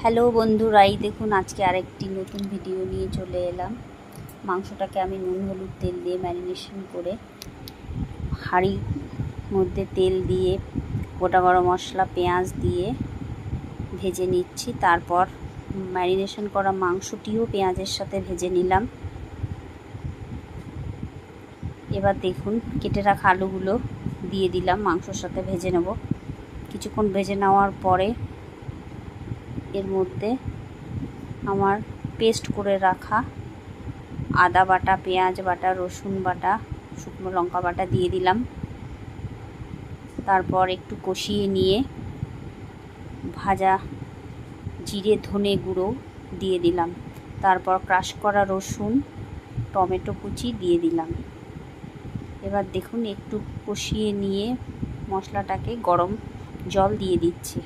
Hello বন্ধুরা, এই দেখুন আজকে আরেকটি নতুন ভিডিও নিয়ে চলে এলাম। মাংসটাকে আমি নুন হলুদ তেল দিয়ে ম্যারিনেশন করে হাঁড়ির মধ্যে তেল দিয়ে গোটা গরম মশলা পেঁয়াজ দিয়ে ভেজে নিচ্ছি। তারপর ম্যারিনেশন করা মাংসটিও পেঁয়াজের সাথে ভেজে নিলাম। এবার দেখুন কেটে রাখা আলুগুলো দিয়ে দিলাম, মাংসর সাথে ভেজে নেব। কিছুক্ষণ ভেজে নেওয়ার পরে এর মধ্যে আমার পেস্ট করে রাখা আদা বাটা, পেঁয়াজ বাটা, রসুন বাটা, শুকনো লঙ্কা বাটা দিয়ে দিলাম। তারপর একটু কষিয়ে নিয়ে ভাজা জিরে ধনে গুঁড়ো দিয়ে দিলাম। তারপর ক্রাশ করা রসুন, টমেটো কুচি দিয়ে দিলাম। এবার দেখুন একটু কষিয়ে নিয়ে মশলাটাকে গরম জল দিয়ে দিচ্ছি।